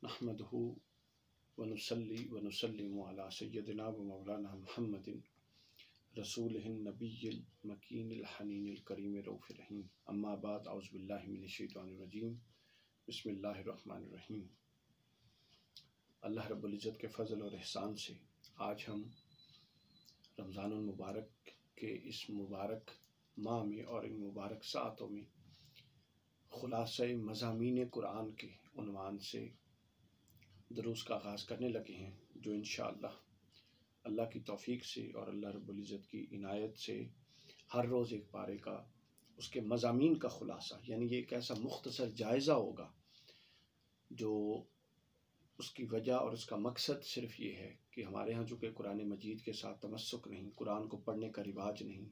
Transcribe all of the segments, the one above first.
नहमदुहु व नुसल्ली व नुसल्लिमु अला सय्यदिना व मौलाना मुहम्मदिन रसूलिहिन नबिय्यिल मकीनिल हनीनिल करीमिर रऊफिर रहीम। अम्मा बाद औज़ु बिल्लाहि मिनश शैतानिर रजीम। बिस्मिल्लाहिर रहमानिर रहीम। अल्लाह रब्बुल इज़्ज़त के फ़ज़ल और एहसान से आज हम रमज़ानुल मुबारक के इस मुबारक माह में और इन मुबारक सातों में खुलासे मज़ामीन कुरान के उन्वान से दुरूस का आगाज़ करने लगे हैं, जो इंशाअल्लाह अल्लाह की तौफ़ीक से और अल्लाह रब्बुल इज़्ज़त की इनायत से हर रोज़ एक पारे का उसके मज़ामीन का खुलासा, यानी ये एक ऐसा मुख्तसर जायज़ा होगा जो उसकी वजह और उसका मकसद सिर्फ़ ये है कि हमारे यहाँ चूँकि कुरान मजीद के साथ तमस्सुक नहीं, कुरान को पढ़ने का रिवाज नहीं,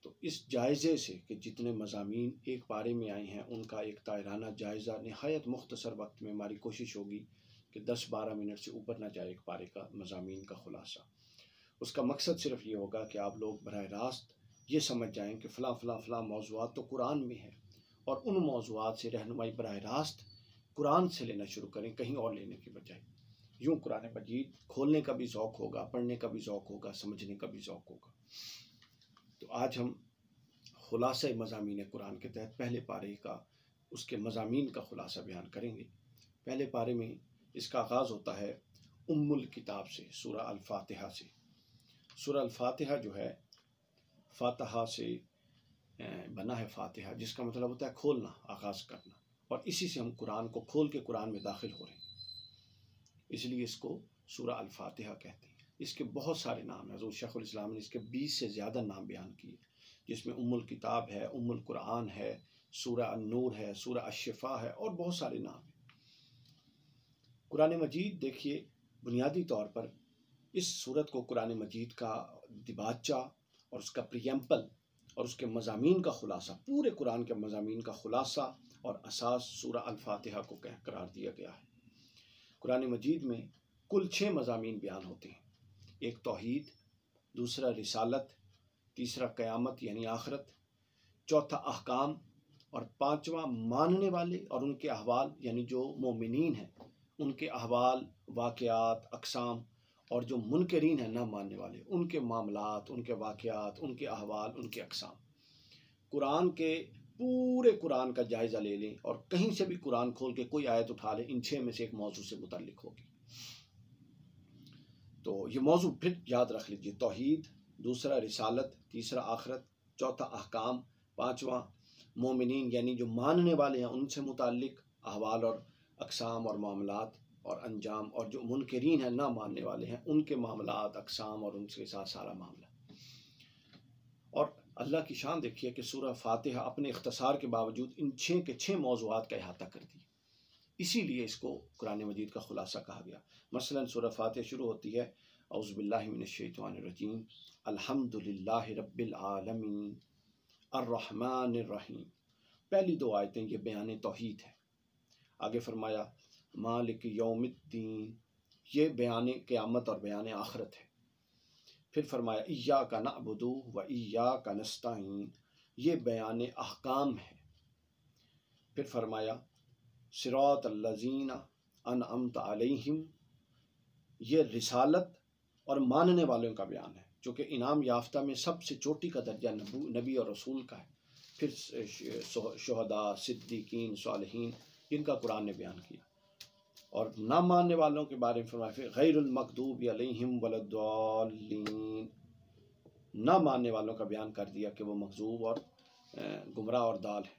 तो इस जायज़े से कि जितने मज़ामीन एक पारे में आए हैं उनका एक तायराना जायज़ा नहायत मुख्तसर वक्त में हमारी कोशिश होगी कि 10-12 मिनट से ऊपर ना जाए एक पारे का मज़ामीन का खुलासा। उसका मकसद सिर्फ़ ये होगा कि आप लोग बराह रास्त ये समझ जाएँ कि फ़लाँ मौज़ूआत तो कुरान में है और उन मौज़ूआत से रहनुमाई बराह रास्त कुरान से लेना शुरू करें, कहीं और लेने की बजाय। यूँ कुरान मजीद खोलने का भी ज़ौक़ होगा, पढ़ने का भी ज़ौक़ होगा, समझने का भी ज़ौक़ होगा। तो आज हम खुलासा मज़ामीन कुरान के तहत पहले पारे का उसके मज़ामीन का खुलासा बयान करेंगे। पहले पारे में इसका आगाज़ होता है उम्मुल किताब से, सूरह अल-फातिहा से। सूरह अल-फातिहा जो है फातिहा से बना है, फातिहा जिसका मतलब होता है खोलना, आगाज़ करना, और इसी से हम कुरान को खोल के कुरान में दाखिल हो रहे हैं, इसलिए इसको सूरह अल-फातिहा कहते हैं। इसके बहुत सारे नाम हैं, हज़रत शेखुल इस्लाम ने इसके 20 से ज़्यादा नाम बयान किए, जिसमें उम्मुल किताब है, उम्मुल कुरान है, सूरह अन-नूर है, सूरह अश-शिफ़ा है और बहुत सारे नाम हैं। कुरान मजीद देखिए, बुनियादी तौर पर इस सूरत को कुरान मजीद का दिबाचा और उसका प्रियम्पल और उसके मज़ामीन का खुलासा, पूरे कुरान के मज़ामीन का खुलासा और असास सूरह अल-फातिहा को करार दिया गया है। कुरान मजीद में कुल 6 मज़ामीन बयान होते हैं। एक तौहीद, दूसरा रिसालत, तीसरा क़यामत यानी आखिरत, चौथा अहकाम और पाँचवा मानने वाले और उनके अहवाल यानी जो मोमिनीन हैं उनके अहवाल, वाक़यात, अक़साम, और जो मुनकरीन हैं ना मानने वाले उनके मामलात, उनके वाक़यात, उनके अहवाल, उनके अक़साम। कुरान के पूरे कुरान का जायज़ा ले लें और कहीं से भी कुरान खोल के कोई आयत उठा लें, इन 6 में से एक मौजू से मुतल्लिक़ होगी। तो ये मौजू फिर याद रख लीजिए, तौहीद, दूसरा रिसालत, तीसरा आखिरत, चौथा अहकाम, पाँचवा मोमिनीन यानी जो मानने वाले हैं उनसे मुताल्लिक़ अहवाल और अक़साम और मामलात और अंजाम, और जो मुनकरीन हैं ना मानने वाले हैं उनके मामलात, अक़साम और उनके साथ सारा मामला। और अल्लाह की शान देखिए कि सूरह फातिहा अपने इख्तिसार के बावजूद इन 6 के 6 मौज़ूआत का अहाता कर दिया, इसीलिए इसको कुरान मजीद का खुलासा कहा गया। मसलन सूरह फातिहा शुरू होती है औज़ु बिल्लाहि मिनश शैतानिर रजीम, अल्हम्दुलिल्लाहि रब्बिल आलमीन अर्रहमानिर रहीम। पहली 2 आयतें ये बयान तौहीद है। आगे फरमाया मालिक यौमिद्दीन, ये बयान क़यामत और बयान आखिरत है। फिर फरमाया इय्याका नअबुदु व इय्याका नस्तईन, ये बयान अहकाम है। फिर फरमाया सिरातल्लज़ीना अनअमत अलैहिम, ये रिसालत और मानने वालों का बयान है, जो कि इनाम याफ्ता में सबसे चोटी का दर्जा नबी और रसूल का है। फिर शुहदा, सिद्दीकीन, सालिहीन, इनका कुरान ने बयान किया। और ना मानने वालों के बारे में फरमाया फिर गैरुल मग़दूबि अलैहिम वलद्दाल्लीन, ना मानने वालों का बयान कर दिया कि वो मग़ज़ूब और गुमराह और दाल है।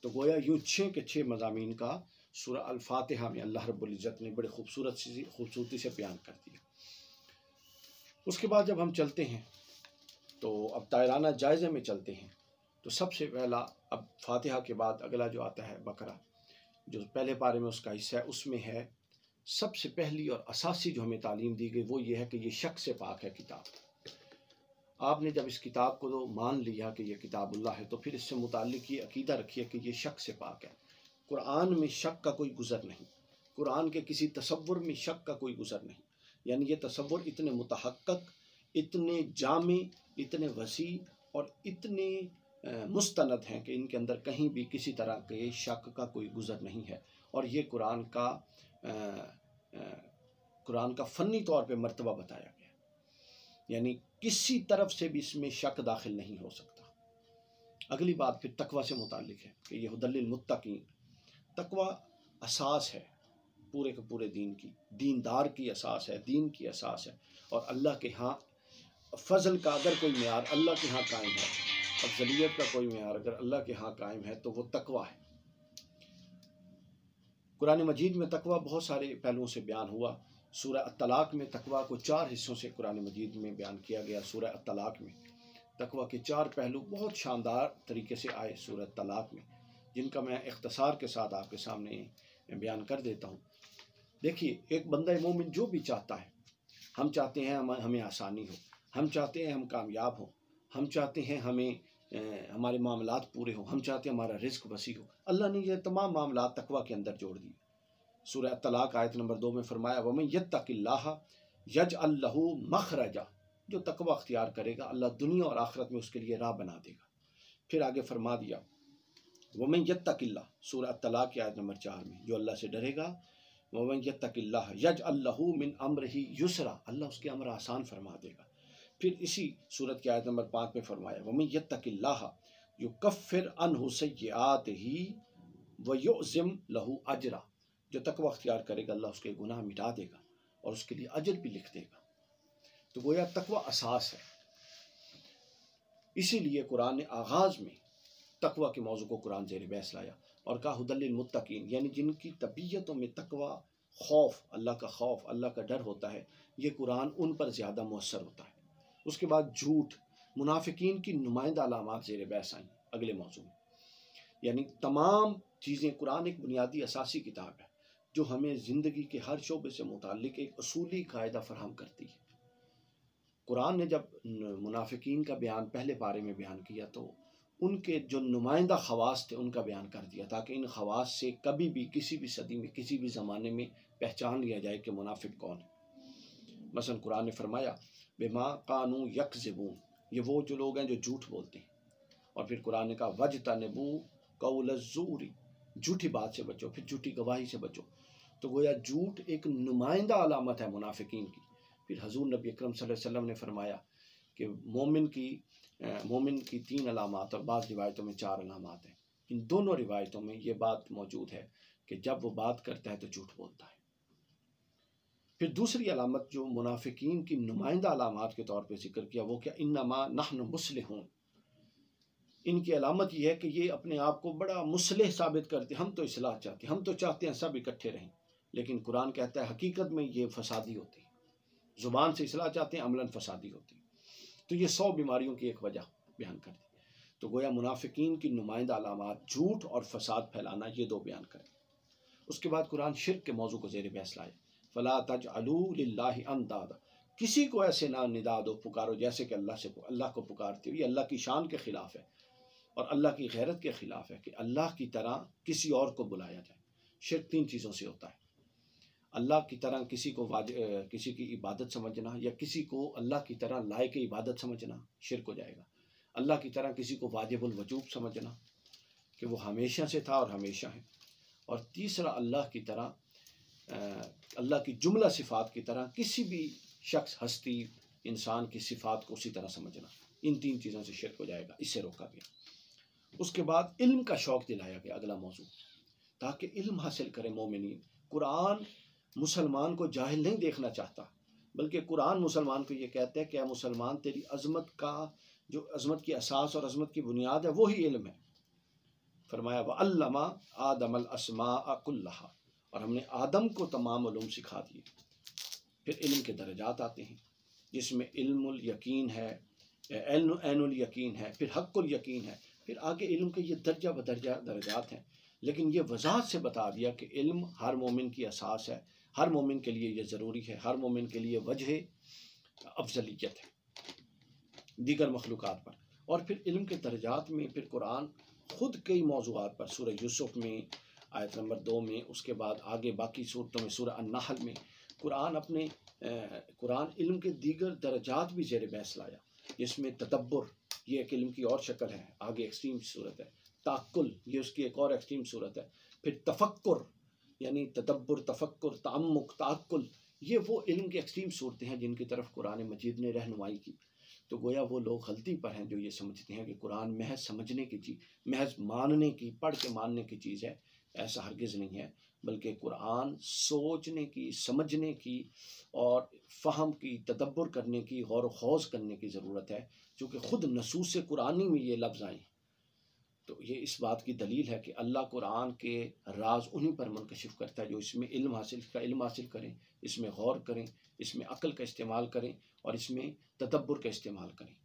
तो गोया यूँ 6 के 6 मज़ामीन का सूरह अल-फातिहा में अल्लाह रब्बुल इज़्ज़त ने बड़े खूबसूरती से बयान कर दिया। उसके बाद जब हम चलते हैं तो अब तायराना जायज़े में चलते हैं, तो सबसे पहला अब फातिहा के बाद अगला जो आता है बकरा, जो पहले पारे में उसका हिस्सा है, उसमें है सबसे पहली और असासी जो हमें तालीम दी गई वो ये है कि ये शक से पाक है किताब। आपने जब इस किताब को तो मान लिया कि ये किताबुल्लाह है, तो फिर इससे मुताल्लिक़ ये अकीदा रखिए कि ये शक से पाक है। कुरान में शक का कोई गुज़र नहीं, कुरान के किसी तसव्वुर में शक का कोई गुज़र नहीं। यानी ये तसव्वुर इतने मुतहक्कक, इतने जामे, इतने वसी और इतने मुस्तनद हैं कि इनके अंदर कहीं भी किसी तरह के शक का कोई गुज़र नहीं है। और ये कुरान का फ़नी तौर पे मर्तबा बताया गया, यानी किसी तरफ से भी इसमें शक दाखिल नहीं हो सकता। अगली बात फिर तकवा से मुतालिक है कि ये हुदल लिल मुत्तकीन, तकवा असास है पूरे के पूरे दीन की, दीनदार की असास है, दीन की असास है। और अल्लाह के यहाँ फ़ज़ल का अगर कोई मेयार अल्लाह के यहाँ कायम है, अफजलियत का कोई मेयार अगर अल्लाह के यहाँ कायम है तो वो तकवा है। कुरान मजीद में तकवा बहुत सारे पहलुओं से बयान हुआ। सूरह अत-तलाक में तकवा को 4 हिस्सों से कुरान मजीद में बयान किया गया। सूरह अत-तलाक में तकवा के 4 पहलू बहुत शानदार तरीके से आए सूरह अत-तलाक में, जिनका मैं इख्तिसार के साथ आपके सामने बयान कर देता हूँ। देखिए, एक बंदा मोमिन जो भी चाहता है, हम चाहते हैं हमें आसानी हो, हम चाहते हैं हम कामयाब हों, हम चाहते हैं हमारे मामलात पूरे हों, हम चाहते हैं हमारा रिस्क वसी हो। अल्लाह ने ये तमाम मामलात तकवा के अंदर जोड़ दिए। सूरह तलाक आयत नंबर 2 में फरमाया, वमन यत्तकिल्लाह यजअल लहू मखरजा, जो तकवा अख्तियार करेगा अल्लाह दुनिया और आखिरत में उसके लिए राह बना देगा। फिर आगे फरमा दिया, वमन यत्तकिल्लाह, सूरह तलाक की आयत नंबर 4 में, जो अल्लाह से डरेगा, वमन यत्तकिल्लाह यजअल लहू मिन अम्रिही युसरा, अल्लाह उसके अमर आसान फरमा देगा। फिर इसी सूरत की आयत नंबर 5 में फरमाया, वमन यत्तकिल्लाह युकफ्फिर अन्हु सय्यिआतिही व युअज़िम लहू अजरा, जो तकवा अख्तियार करेगा अल्लाह उसके गुनाह मिटा देगा और उसके लिए अजर भी लिख देगा। तो गोया तकवा असास है। इसीलिए कुरान ने आगाज़ में तकवा के मौजू को कुरान ज़ेर बहस लाया और कहा हुदल लिल मुत्तकीन, यानी जिनकी तबीयतों में तकवा, खौफ, अल्लाह का खौफ, अल्लाह का डर होता है, ये कुरान उन पर ज़्यादा मुअस्सर होता है। उसके बाद झूठ, मुनाफिकीन की नुमाइंदा अलामात ज़ेर बहस आई अगले मौजू में। यानी तमाम चीज़ें, कुरान एक बुनियादी असासी किताब है जो हमें ज़िंदगी के हर शोबे से मुताल्लिक एक असूली कायदा फराहम करती है। कुरान ने जब मुनाफिकीन का बयान पहले पारे में बयान किया तो उनके जो नुमाइंदा खवास थे उनका बयान कर दिया, ताकि इन खवास से कभी भी किसी भी सदी में किसी भी ज़माने में पहचान लिया जाए कि मुनाफिक कौन है। मसलन कुरान ने फरमाया, बेमा कानू यकज़िबून, ये वो जो लोग हैं जो झूठ बोलते हैं। और फिर कुरान ने कहा, वजतनिबू कौल ज़ूरी, झूठी बात से बचो, फिर झूठी गवाही से बचो। तो गोया झूठ एक नुमाइंदा अलामत है मुनाफिकीन की। फिर हजूर नबी अकरम सल्लल्लाहु अलैहि वसल्लम ने फरमाया कि मोमिन की 3 अलामात और बाज़ रिवायतों में 4 अलामात हैं। इन दोनों रिवायतों में ये बात मौजूद है कि जब वो बात करता है तो झूठ बोलता है। फिर दूसरी अलामत जो मुनाफिकीन की नुमाइंदा अलामात के तौर पर जिक्र किया, वो क्या, इन्नमा नहनु मुस्लिहून, इनकी अलामत यह है कि ये अपने आप को बड़ा मुस्लिह साबित करते हैं, हम तो इस्लाह चाहते हैं, हम तो चाहते हैं सब इकट्ठे रहें। लेकिन कुरान कहता है हकीकत में ये फसादी होती है। ज़ुबान से इस्लाह चाहते हैं, अमलन फसादी होती है। तो ये 100 बीमारियों की एक वजह बयान कर दी। तो गोया मुनाफिकीन की नुमाइंदा अलामात झूठ और फसाद फैलाना, ये 2 बयान करें। उसके बाद कुरान शिर्क के मौजू को ज़ेर बहस लाए, फ़ला तजअलू लिल्लाहि अंदादा, किसी को ऐसे ना निदा दो, पुकारो जैसे कि अल्लाह को पुकारते हो। ये अल्लाह की शान के ख़िलाफ़ है और अल्लाह की गैरत के ख़िलाफ़ है कि अल्लाह की तरह किसी और को बुलाया जाए। शिर्क 3 चीज़ों से होता है, अल्लाह की तरह किसी की इबादत समझना, या किसी को अल्लाह की तरह लायक इबादत समझना शिर्क हो जाएगा। अल्लाह की तरह किसी को वाजिबुल वजूब समझना कि वो हमेशा से था और हमेशा है। और तीसरा, अल्लाह की तरह, अल्लाह की जुमला सिफ़ात की तरह किसी भी शख्स, हस्ती, इंसान की सिफ़ात को उसी तरह समझना। इन 3 चीज़ों से शिर्क हो जाएगा, इससे रोका गया। उसके बाद इल्म का शौक़ दिलाया गया, अगला मौजू, ताकि इल्म हासिल करें मोमिनीन। कुरान मुसलमान को जाहिल नहीं देखना चाहता, बल्कि कुरान मुसलमान को ये कहता है कि या मुसलमान, तेरी अज़मत का जो अज़मत की असास और अज़मत की बुनियाद है वही इल्म है। फरमाया, वअल्लमा आदमल अस्माअ कुल्लहा, और हमने आदम को तमाम उलूम सिखा दिए। फिर इल्म के दर्जात आते हैं, जिसमें इल्मुल यकीन है, ऐनुल यकीन है, फिर हक़्क़ुल यकीन है। फिर आगे इल्म के ये दर्जा बदर्जा दर्जात हैं, लेकिन ये वज़ाहत से बता दिया कि इल्म हर मोमिन की असास है, हर मोमिन के लिए ये ज़रूरी है, हर मोमिन के लिए वजह अफजलियत है दीगर मखलूक़ात पर। और फिर इल्म के दर्जात में फिर कुरान ख़ुद कई मौज़ूआत पर, सूरह यूसुफ में आयत नंबर 2 में, उसके बाद आगे बाकी सूरतों में, सूरह अन-नहल में, कुरान इल्म के दीगर दर्जात भी ज़ेर बहस लाया, जिसमें तदब्बुर, ये एक इल्म की और शक्ल है, आगे एक्सट्रीम सूरत है। ताक्कुल, ये उसकी एक और एक्सट्रीम सूरत है। फिर तफक्कुर यानी तदब्बुर, तफक्कुर, तामुक, ताक्कुल, ये वो इल्म की एक्सट्रीम सूरतें हैं जिनकी तरफ कुरान मजीद ने रहनुमाई की। तो गोया वो लोग गलती पर हैं जो ये समझते हैं कि कुरान महज समझने की चीज़, महज मानने की, पढ़ के मानने की चीज़ है। ऐसा हरगिज़ नहीं है, बल्कि कुरान सोचने की, समझने की और फ़हम की, तदब्बर करने की, गौर ख़ौज़ करने की ज़रूरत है, चूँकि ख़ुद नसूस कुरानी में ये लफ्ज़ आए। तो ये इस बात की दलील है कि अल्लाह कुरान के राज उन्हीं पर मुनकशिफ करता है जो इसमें इल्म हासिल करें, इसमें गौर करें, इसमें अक्ल का इस्तेमाल करें और इसमें तदब्बर का इस्तेमाल करें।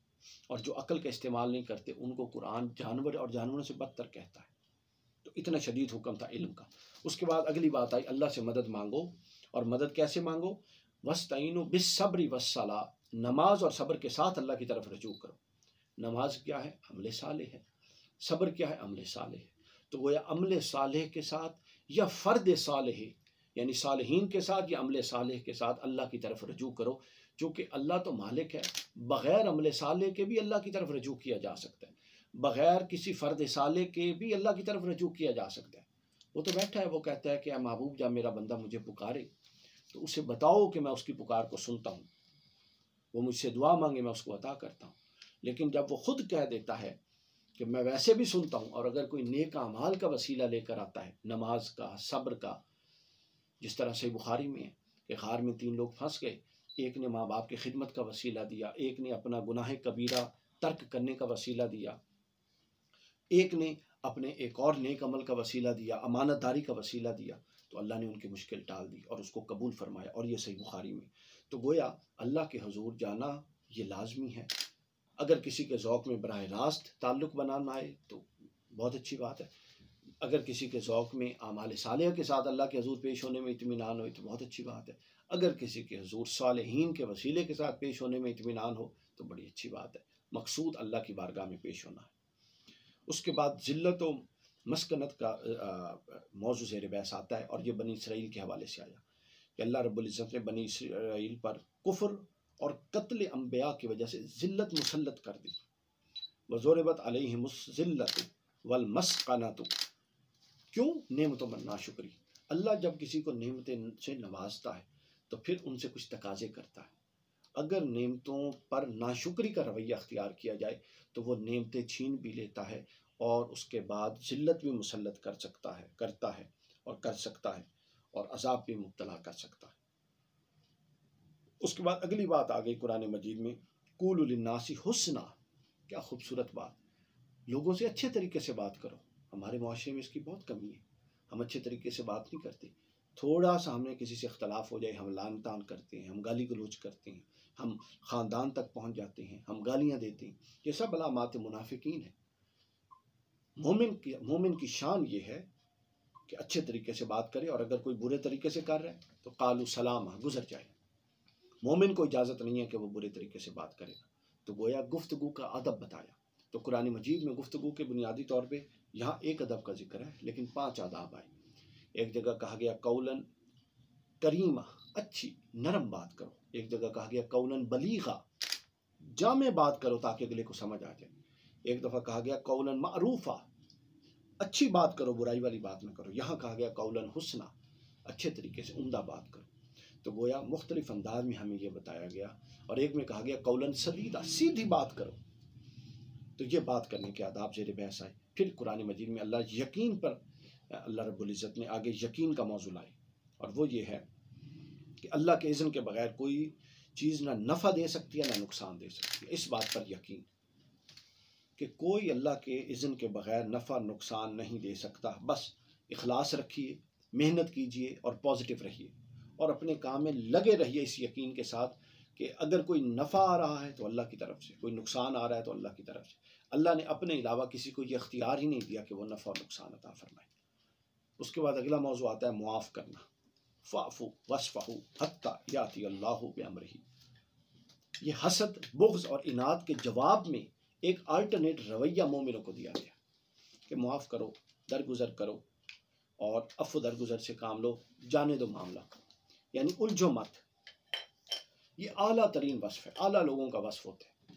और जो अक्ल का इस्तेमाल नहीं करते उनको कुरान जानवर और जानवरों से बदतर कहता है। तो इतना शदीद हुक्म था इल्म का। उसके बाद अगली बात आई, अल्लाह से मदद मांगो। और मदद कैसे मांगो? वस्तईनु बिस्सब्रि वस्सला, नमाज और सब्र के साथ अल्लाह की तरफ रजू करो। नमाज क्या है? अमले सालेह है। सब्र क्या है? अमले सालेह है। तो वो या अमले सालेह के साथ या फ़र्द सालेह यानी सालेहीन के साथ या अमले सालेह के साथ अल्लाह की तरफ रजू करो, चूँकि अल्लाह तो मालिक है। बग़ैर अमले सालेह के भी अल्लाह की तरफ रजू किया जा सकता है, बग़ैर किसी फ़र्द सालेह के भी अल्लाह की तरफ रजू किया जा सकता है। वो तो बैठा है, वो कहता है कि महबूब जब मेरा बंदा मुझे पुकारे तो उसे बताओ कि मैं उसकी पुकार को सुनता हूँ, वो मुझसे दुआ मांगे मैं उसको अता करता हूँ। लेकिन जब वो खुद कह देता है कि मैं वैसे भी सुनता हूँ, और अगर कोई नेक अमाल का वसीला लेकर आता है, नमाज का, सब्र का, जिस तरह से बुखारी में है कि गार में 3 लोग फंस गए, एक ने माँ बाप की खिदमत का वसीला दिया, एक ने अपना गुनाह कबीरा तर्क करने का वसीला दिया, एक ने अपने एक और नेक अमल का वसीला दिया, अमानतदारी का वसीला दिया, तो अल्लाह ने उनकी मुश्किल टाल दी और उसको कबूल फरमाया। और ये सही बुखारी में। तो गोया अल्लाह के हुजूर जाना ये लाजमी है। अगर किसी के ज़ौक़ में बराह रास्त ताल्लुक़ बनाना आए तो बहुत अच्छी बात है। अगर किसी के ज़ौक़ में आमाल सालिह के साथ अल्लाह के हुजूर पेश होने में इत्मीनान हो तो बहुत अच्छी बात है। अगर किसी के हुजूर सालिहीन के वसीले के साथ पेश होने में इत्मीनान हो तो बड़ी अच्छी बात है। मकसूद अल्लाह की बारगाह में पेश होना है। उसके बाद ज़िल्लत व मस्कनत का मौजू ज़ेर बहस आता है, और ये बनी इसराइल के हवाले से आया कि अल्लाह रब्बुल इज़्ज़त ने बनी इसराइल पर कुफ्र और कत्ल अंबिया की वजह से ज़िल्लत मुसल्लत कर दी। वज़ुरिबत अलैहिमुस ज़िल्लतु वल मस्कनतु। क्यों? नेमतों पर नाशुक्री। अल्लाह जब किसी को नेमतें से नवाजता है तो फिर उनसे कुछ तकाजे करता है। अगर नेमतों पर नाशुक्री का रवैया अख्तियार किया जाए तो वो नेमतें छीन भी लेता है और उसके बाद ज़िल्लत भी मुसल्लत करता है और अज़ाब भी मुब्तला कर सकता है। उसके बाद अगली बात आ गई कुरान मजीद में, कूलू लिन्नासी हुस्ना। क्या खूबसूरत बात। लोगों से अच्छे तरीके से बात करो। हमारे मुआशरे में इसकी बहुत कमी है, हम अच्छे तरीके से बात नहीं करते। थोड़ा सा हमने किसी से इख्तलाफ हो जाए हम लान तान करते हैं, हम गाली गलोच करते हैं, हम ख़ानदान तक पहुँच जाते हैं, हम गालियाँ देते हैं। ये सब अलामात मुनाफिकीन है। मोमिन की शान ये है कि अच्छे तरीके से बात करे, और अगर कोई बुरे तरीके से कर रहा है तो कालू सलामा, गुजर जाए। मोमिन को इजाज़त नहीं है कि वो बुरे तरीके से बात करेगा। तो गोया गुफ्तगू का अदब बताया। तो कुरान मजीद में गुफ्तगू के बुनियादी तौर पे यहाँ एक अदब का जिक्र है, लेकिन 5 आदाब आए। एक जगह कहा गया कौलन करीमा, अच्छी नरम बात करो। एक जगह कहा गया कौलन बलीगा, जामे बात करो ताकि अगले को समझ आ जाए। एक दफ़ा कहा गया कौलन मारूफा, अच्छी बात करो, बुराई वाली बात न करो। यहाँ कहा गया कौलन हुस्ना, अच्छे तरीके से उम्दा बात करो। तो गोया मुख्तलिफ अंदाज में हमें यह बताया गया। और एक में कहा गया कौलन सदीदा, सीधी बात करो। तो ये बात करने के आदाब ज़ेर बहस आए। फिर कुरान मजीद में अल्लाह यकीन पर अल्लाह रब्बुल इज़्ज़त ने आगे यकीन का मौजू लाए, और वो ये है कि अल्लाह के इज़्न के बगैर कोई चीज़ ना नफ़ा दे सकती है ना नुकसान दे सकती है। इस बात पर यकीन कि कोई अल्लाह के इज़्न के बगैर नफ़ा नुकसान नहीं दे सकता। बस इखलास रखिए, मेहनत कीजिए और पॉजिटिव रहिए, और अपने काम में लगे रहिए इस यकीन के साथ कि अगर कोई नफ़ा आ रहा है तो अल्लाह की तरफ से, कोई नुकसान आ रहा है तो अल्लाह की तरफ से। अल्लाह ने अपने अलावा किसी को ये अख्तियार ही नहीं दिया कि वो नफ़ा और नुकसान अता फरमाए। उसके बाद अगला मौजू आता है मुआफ़ करना। फ़ाफ़ू वस्फ़हू हत्ता याती अल्लाहु बिअम्रिही। ये हसद, बुग़्ज़ और इनाद के जवाब में एक अल्टरनेट रवैया मोमिनों को दिया गया कि मुआफ़ करो, दरगुजर करो और अफ़्व दरगुजर से काम लो, जाने दो मामला, यानी उलझो मत। ये आला तरीन वस्फ़ है, आला लोगों का वस्फ़ होता है।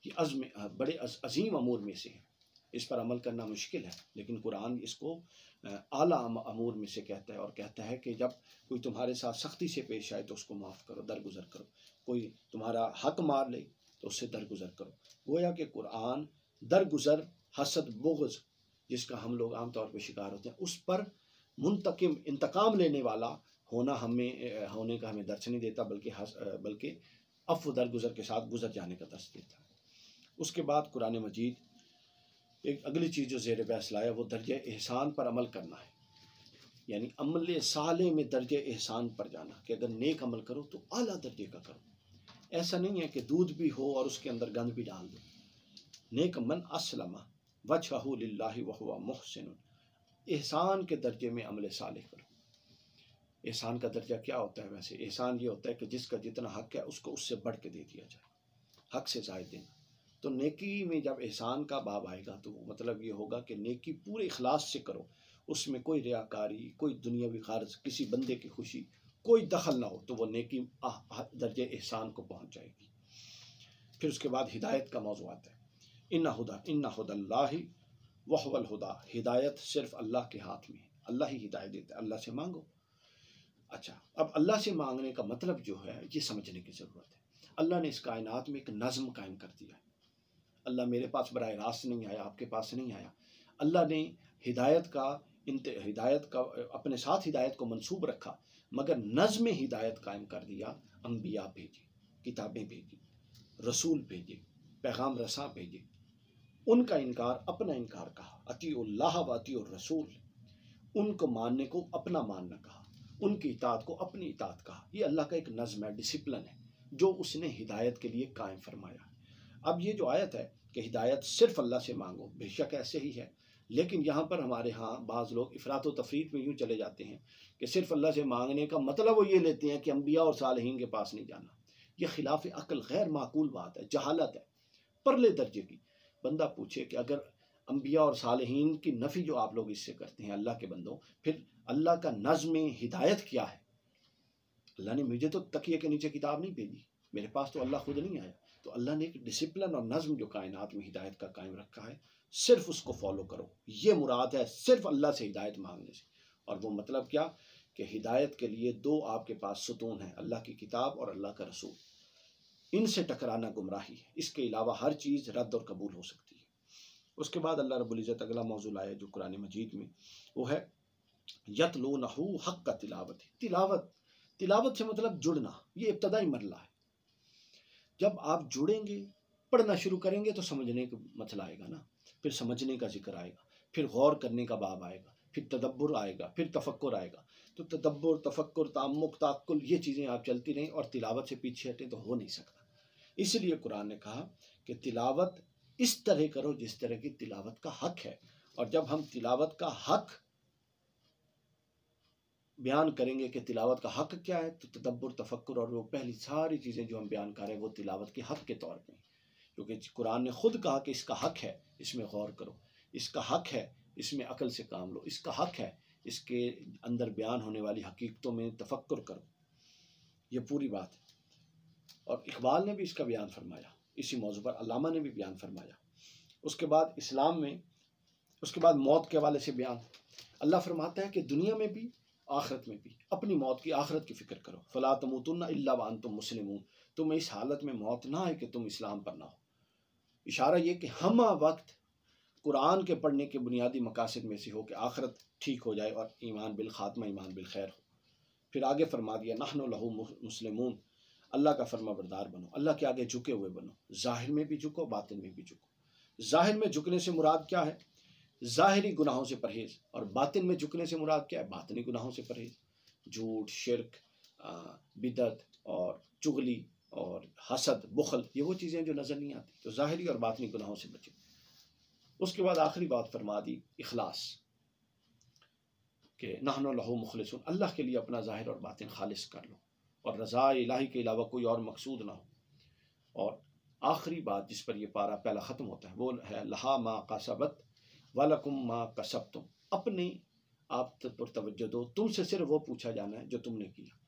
ये बड़े अजीम अमूर में से है। इस पर अमल करना मुश्किल है, लेकिन कुरान इसको आला अमूर में से कहता है, और कहता है कि जब कोई तुम्हारे साथ सख्ती से पेश आए तो उसको माफ़ करो, दरगुजर करो। कोई तुम्हारा हक मार ले तो उससे दरगुजर करो। गोया कि कुरान दरगुजर, हसद, बुग़्ज़, जिसका हम लोग आमतौर पर शिकार होते हैं, उस पर मुंतकिम, इंतकाम लेने वाला होने का हमें दर्श नहीं देता, बल्कि अफ़्व दरगुजर के साथ गुजर जाने का दर्श देता है। उसके बाद कुरान मजीद एक अगली चीज़ जो ज़ेर बहस लाया वो दर्जे एहसान पर अमल करना है, यानी अमल साले में दर्जे एहसान पर जाना, कि अगर नेक अमल करो तो आला दर्जे का करो। ऐसा नहीं है कि दूध भी हो और उसके अंदर गंद भी डाल दो। नेक मन अस्लमा वजहहु लिल्लाहि व हुवा मुहसिन, एहसान के दर्जे में अमल साले करो। एहसान का दर्जा क्या होता है? वैसे एहसान ये होता है कि जिसका जितना हक है उसको उससे बढ़ के दे दिया जाए, हक से ज़ायद देना। तो नेकी में जब एहसान का बाब आएगा तो मतलब ये होगा कि नेकी पूरे इखलास से करो, उसमें कोई रियाकारी, कोई दुनियावी ग़र्ज़, किसी बंदे की खुशी, कोई दखल ना हो, तो वो नेकी दर्जे एहसान को पहुँच जाएगी। फिर उसके बाद हिदायत का मौजू आता है। इन्ना हुदल्लाहि वहुवल हुदा, हिदायत सिर्फ अल्लाह के हाथ में है, अल्लाह ही हिदायत देता है, अल्लाह से मांगो। अच्छा, अब अल्लाह से मांगने का मतलब जो है ये समझने की ज़रूरत है। अल्लाह ने इस कायनात में एक नज़म कायम कर दिया है। अल्लाह मेरे पास बराह रास्त नहीं आया, आपके पास नहीं आया। अल्लाह ने हिदायत का अपने साथ हिदायत को मंसूब रखा, मगर नज़्म हिदायत कायम कर दिया। अम्बिया भेजे, किताबें भेजी, रसूल भेजे, पैगाम रसा भेजे। उनका इनकार अपना इनकार कहा, अतीउल्लाह व अतीउर रसूल, उनको मानने को अपना मानना कहा, उनकी इताअत को अपनी इताअत कहा। ये अल्लाह का एक नज़्म है, डिसिप्लिन है, जो उसने हिदायत के लिए कायम फरमाया। अब ये जो आयत है कि हिदायत सिर्फ अल्लाह से मांगो, बेशक ऐसे ही है, लेकिन यहाँ पर हमारे यहाँ बाज़ लोग इफ़रात व तफरीत में यूँ चले जाते हैं कि सिर्फ अल्लाह से मांगने का मतलब वो ये लेते हैं कि अम्बिया और सालिहीन के पास नहीं जाना। यह खिलाफ अक्ल, गैर माकूल बात है, जहालत है, परले दर्जे की। बंदा पूछे कि अगर अम्बिया और सालिहीन की नफ़ी जो आप लोग इससे करते हैं अल्लाह के बंदों, फिर अल्लाह का नज़्म हिदायत क्या है? अल्लाह ने मुझे तो तकिए के नीचे किताब नहीं भेजी, मेरे पास तो अल्लाह खुद नहीं आया। तो अल्लाह ने एक डिसिप्लिन और नज़्म जो कायनात में हिदायत का कायम रखा है, सिर्फ उसको फॉलो करो, ये मुराद है सिर्फ अल्लाह से हिदायत मांगने से। और वो मतलब क्या कि हिदायत के लिए दो आपके पास सुतून है, अल्लाह की किताब और अल्लाह का रसूल। इनसे टकराना गुमराही है, इसके अलावा हर चीज़ रद्द और कबूल हो सकती है। उसके बाद अल्लाह रब्बुल इज़्ज़त अगला मौजू लाया जो कुरान मजीद में, वो है यतलूनहु हक़्क़ तिलावत। तिलावत से मतलब जुड़ना, ये इब्तदाई मरला है। जब आप जुड़ेंगे, पढ़ना शुरू करेंगे तो समझने का मसला आएगा ना, फिर समझने का जिक्र आएगा, फिर गौर करने का बाब आएगा, फिर तदब्बुर आएगा, फिर तफक्कुर आएगा। तो तदब्बुर, तफक्कुर, तामुक, ताक़ुल, ये चीज़ें आप चलती रहें और तिलावत से पीछे हटें तो हो नहीं सकता। इसलिए कुरान ने कहा कि तिलावत इस तरह करो जिस तरह की तिलावत का हक है। और जब हम तिलावत का हक बयान करेंगे कि तिलावत का हक क्या है, तो तदब्बुर, तफक्कुर और वो पहली सारी चीज़ें जो हम बयान कर रहे हैं वो तिलावत के हक के तौर पे, क्योंकि कुरान ने खुद कहा कि इसका हक है, इसमें गौर करो, इसका हक है, इसमें अकल से काम लो, इसका हक है, इसके अंदर बयान होने वाली हकीकतों में तफक्कुर करो। ये पूरी बात है। और इकबाल ने भी इसका बयान फरमाया, इसी मौजू पर अल्लामा ने भी बयान फरमाया। उसके बाद इस्लाम में, उसके बाद मौत के हवाले से बयान। अल्लाह फरमाता है कि दुनिया में भी आखिरत में भी अपनी मौत की, आखिरत की फ़िक्र करो। फ़ला तमूतुन्ना इल्ला व अंतुम मुस्लिमून, तुम्हें इस हालत में मौत ना आए कि तुम इस्लाम पर ना हो। इशारा ये कि हम वक्त कुरान के पढ़ने के बुनियादी मकासद में से हो कि आखिरत ठीक हो जाए और ईमान बिल खात्मा, ईमान बिल खैर हो। फिर आगे फरमा दिया नहनु लहू मुस्लिमून, अल्लाह का फर्मा बरदार बनो, अल्लाह के आगे झुके हुए बनो, ज़ाहिर में भी झुको, बातिन में भी झुको। ज़ाहिर में झुकने से मुराद क्या है? ज़ाहिरी गुनाहों से परहेज़। और बातिन में झुकने से मुराद क्या है? बातिनी गुनाहों से परहेज़। झूठ, शिरक, बिदअत और चुगली और हसद, बुखल, ये वो चीज़ें जो नज़र नहीं आती। तो ज़ाहिरी और बातिनी गुनाहों से बचे। उसके बाद आखिरी बात फरमा दी इखलास, कि नहनु लहू मुखलिसून, अल्लाह के लिए अपना ज़ाहिर और बातिन खालिस कर लो और रज़ा इलाही के अलावा कोई और मकसूद ना हो। और आखिरी बात जिस पर यह पारा पहला ख़त्म होता है वो है लहा मा कसबत वलकुम मा कसबतुम, अपने आप पर तवज्जो दो, तुमसे सिर्फ वो पूछा जाना है जो तुमने किया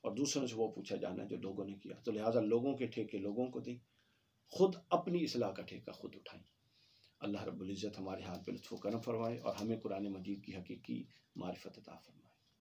और दूसरों से वो पूछा जाना है जो लोगों ने किया। तो लिहाजा लोगों के ठेके लोगों को दें, खुद अपनी इसलाह का ठेका खुद उठाएं। अल्लाह रब्बुल इज़्ज़त हमारे हाथ पे लुत्फ़ व करम फरमाए और हमें कुरान मजीद की हकीकी मारिफत अता फरमाए।